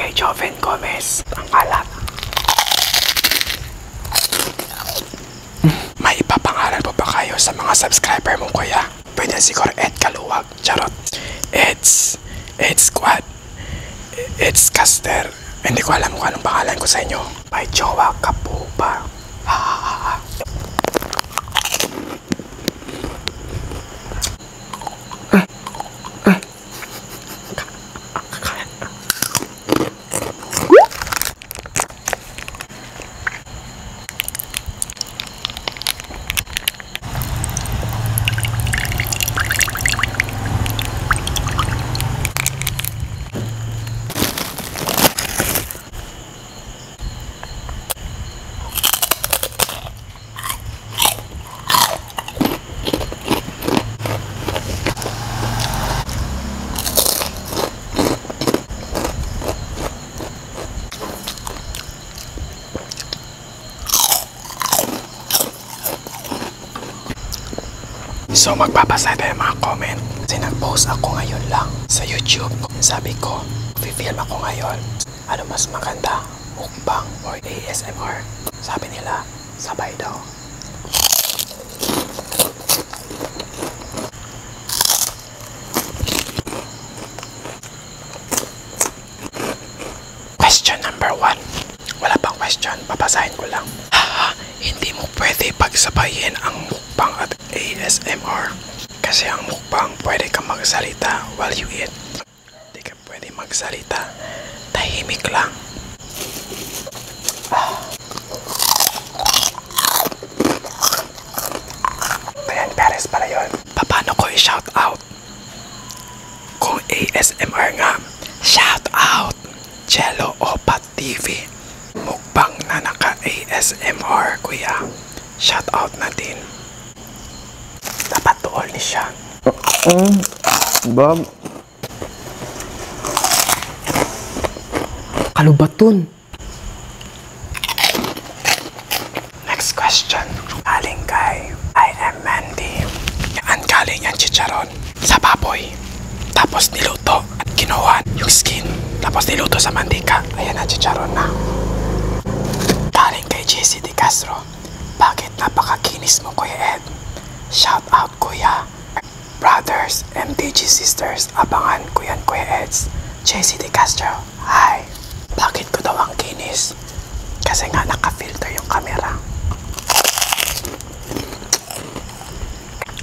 kay Joven Gomez. Ang alat. May ipapangalan po ba kayo sa mga subscriber mo, kuya? Pwede siguro Ed Kaluwag. Charot. It's Squad. It's Caster. Hindi ko alam kung anong pangalan ko sa inyo. May jowa ka po ba? So magbabasa tayo ng mga comment. Kasi nag-post ako ngayon lang sa YouTube. Sabi ko, film ako ngayon. Ano mas maganda? Mukbang or ASMR? Sabi nila, sabay daw. Question number 1. Wala pang question, babasahin ko lang. Hindi mo pwede pagsabayin ang mukbang at ASMR. Kasi ang mukbang pwede kang magsalita while you eat. Hindi ka pwede magsalita. Tahimik lang. Ayan, Perez pala yun. Paano ko i-shout out? Kung ASMR nga, shout out! Jello Opat TV. Mukbang na naka-ASMR, kuya. Shout out natin. Dapat tuol ni siya. Bob. Kalubaton. Next question. Galing kay I am Mandy. Yan, galing yan chicharon sa baboy. Tapos niluto at kinuha yung skin. Tapos niluto sa mantika. Ayan na, chicharon na. Galing kay JC De Castro. Bakit napakakinis mo, Kuya Ed? Shout out, Kuya. Brothers, MTG sisters, abangan ko yan, Kuya Eds. JC De Castro, hi. Bakit ko daw ang kinis? Kasi nga naka-filter yung camera.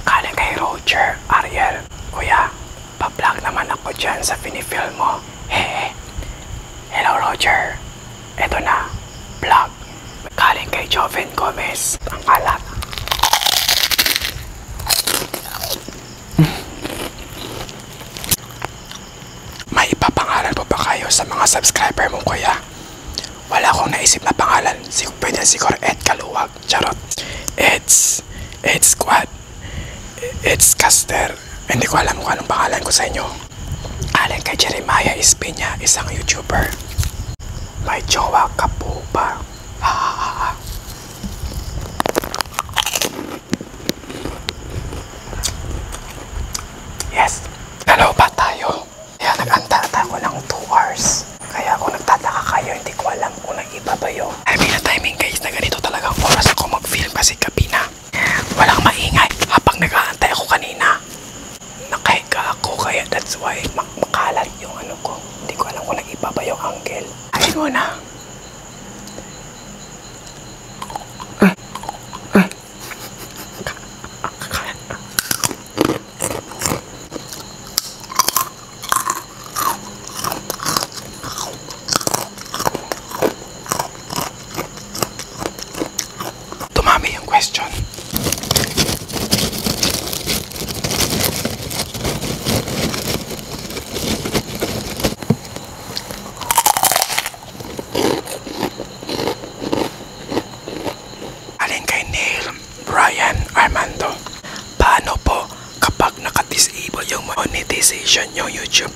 Galing kay Roger Ariel. Kuya, pa-vlog naman ako dyan sa pinifilm mo. Hey. Hello, Roger. Eto na, vlog. Galing kay Joven Gomez. Ang alat. May ipapangalan po ba kayo sa mga subscriber mo, kuya? Wala akong naisip na pangalan. Pwede siguro Ed Kaluwag. Charot. It's Squad. It's Caster. Hindi ko alam kung anong pangalan ko sa inyo. Galing kay Jeremiah Espina, isang YouTuber. May jowa ka po ba? Yes. Hello ba tayo? Kaya nag-anta ako ng 2 hours. Kaya kung nagtataka kayo, hindi ko alam kung nag-iba ba yun. I mean, na timing guys, na ganito talagang oras ako mag-film kasi gabi na. Walang maingay habang nag-aantay ako kanina. Nakahiga ako, kaya that's why makalat yung ano ko. Hindi ko alam kung nag-iba ba yung angle. Ayun mo na. Tumami yung question. Alin kay Neil Brian Armando. Paano po kapag naka-disable yung monetization yung YouTube?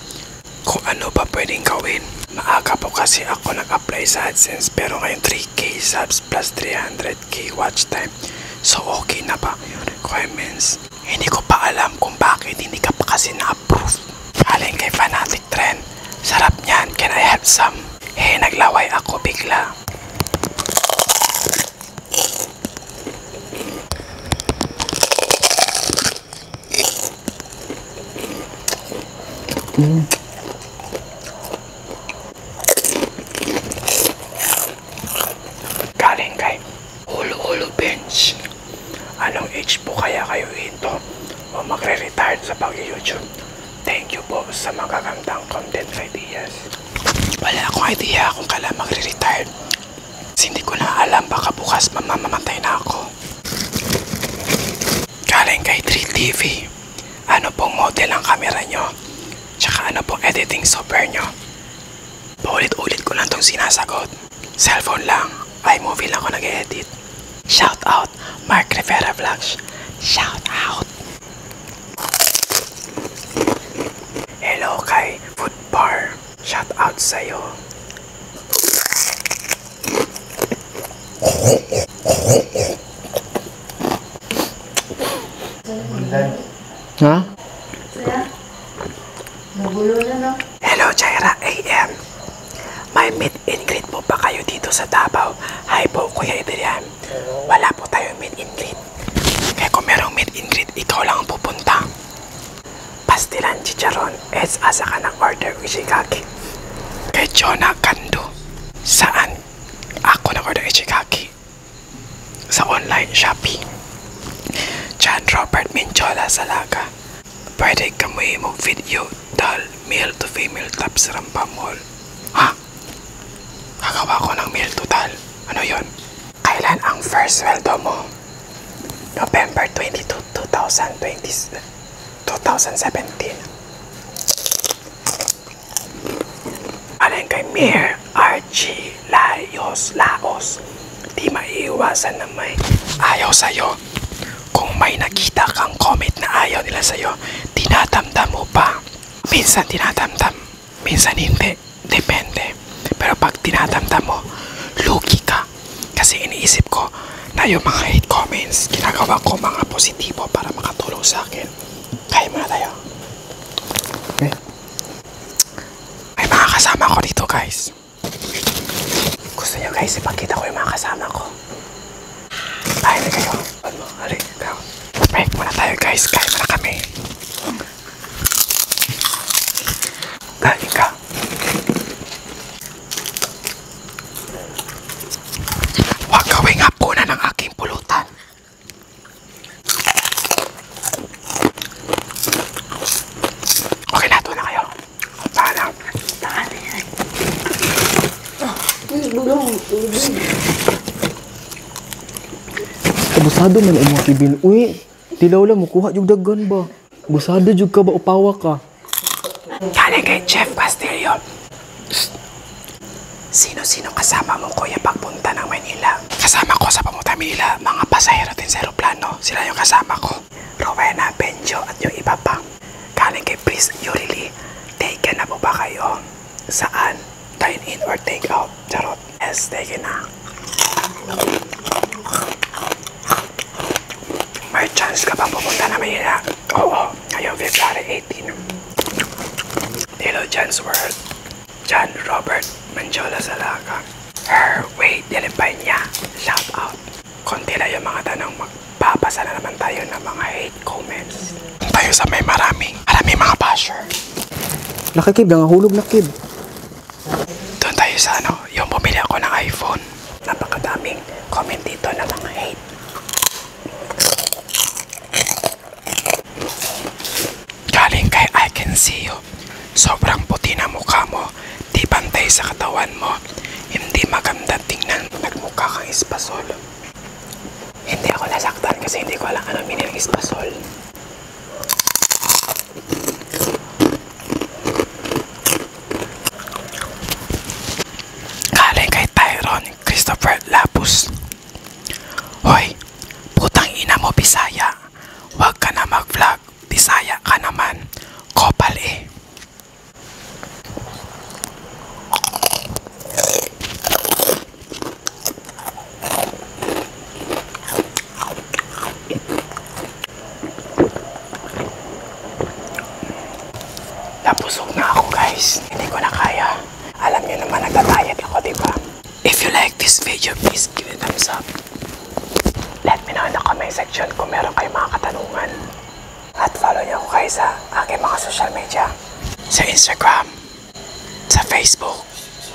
Kung ano ba pwedeng gawin? Maaga po kasi ako nag-apply sa AdSense pero ngayon 3K subs plus 300K watch time. So okay na ba yung requirements? Hindi ko pa alam kung bakit hindi ka pa kasi na-approve. Galing kay Fanatic Trend. Sarap niyan. Can I have some? ako bigla. Galing kay Ulo Bench. Anong age po kaya kayo ito o magre-retire sa pag-YouTube? Thank you po sa magagandang content ideas. Wala akong idea kung kailan magre-retire. Kasi hindi ko na alam, baka bukas mamamatay na ako. Galing kay 3TV. Ano pong model ang camera nyo? Tsaka ano pong editing software nyo? Paulit-ulit ko lang tong sinasagot. Cellphone lang. iMovie lang ako nag-edit. Shout out, Mark Rivera Vlogs. Shout out. Hello kay Food Bar. Shout out sa'yo. Ha? Hello Jaira AM. May meet and greet po ba kayo dito sa Davao? Hi po Kuya Adrian. Wala po tayong meet and greet. Kaya kung merong meet and greet, ikaw lang ang pupunta. Pastilan chicharon, asa ka ng order ishigaki. Kay Jonah Kando. Saan? Ako nag-order ishigaki. Sa online Shopee. John Robert Minchola Salaga. Pwede kami mag-video dal male to female tops rampamol. Ha? Gagawa ko ng male to dal. Ano yon? Kailan ang first sweldo mo? November 22, 2017. Alin kay Mir RG Laos. Di maiiwasan na may ayaw sa'yo. Kung may nakita kang comment na ayaw nila sa'yo, tinatamdam mo ba? Minsan tinatamdam, minsan hindi. Depende. Pero pag tinatamdam mo, lugi ka. Kasi iniisip ko na yung mga hate comments, ginagawa ko mga positibo para makatulong sa akin. Kaya muna tayo. Okay. May mga kasama ko dito, guys. Gusto nyo, guys, ipakita ko yung mga kasama ko. Ay, na kayo. Break muna tayo, guys. Kaya muna kami. Galing ka. Huwag gawing hapunan ng aking pulutan. Okay na, doon na kayo. Paalam. Busado man ang mga kibin. Uy, tilaw lang mo, kuha yung dagan ba? Busado yung ka ba, upawa ka? Galing kay Jeff Castillo. Sino-sino kasama mo, kuya, pagpunta ng Manila? Kasama ko sa pamunta Manila, mga pasahero din sa aeroplano. Sila yung kasama ko. Rowena, Benjo, at yung iba pa. Galing kay Pris Yurili. Taken na po ba kayo? Saan? Dine-in or take-out? Charot. Yes, taken na. May chance ka bang pumunta na Manila? Oo, ngayong February 18. Hello, John's World. John Robert Manjola Salaga. Her Wade Delempanya. Shout out. Konti lang yung mga tanong, magpapasa na naman tayo ng mga hate comments. Tayo sa may maraming mga basher. Nakikib, nangahulog na kib. Doon tayo sa yung bumili ako ng iPhone. Napakadaming comment dito na mga hate. Galing kay I Can See You. Sobrang puti na mukha mo. Di bantay sa katawan mo. Hindi maganda tingnan. Nagmukha kang espasol. Hindi ako nasaktan kasi hindi ko alam ano meaning ng espasol. Galing kay Tyron Christopher Lapus. Hoy, putang ina mo Bisaya. Huwag ka na mag-vlog. Bisaya ka naman. Kopal eh. Napusog na ako guys. Hindi ko na kaya. Alam niyo naman nagda-diet ako, diba? If you like this video, please give it a thumbs up. Let me know in the comment section kung meron kayong mga katanungan. At follow niyo ako kayo sa aking mga social media. Sa Instagram, sa Facebook,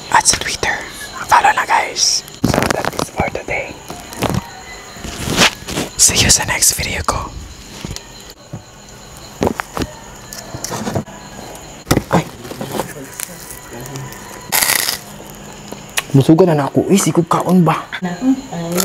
at sa Twitter. Follow na guys. So that is for today. See you sa next video ko. Musugan na ako. Sikog kaon ba? Ay,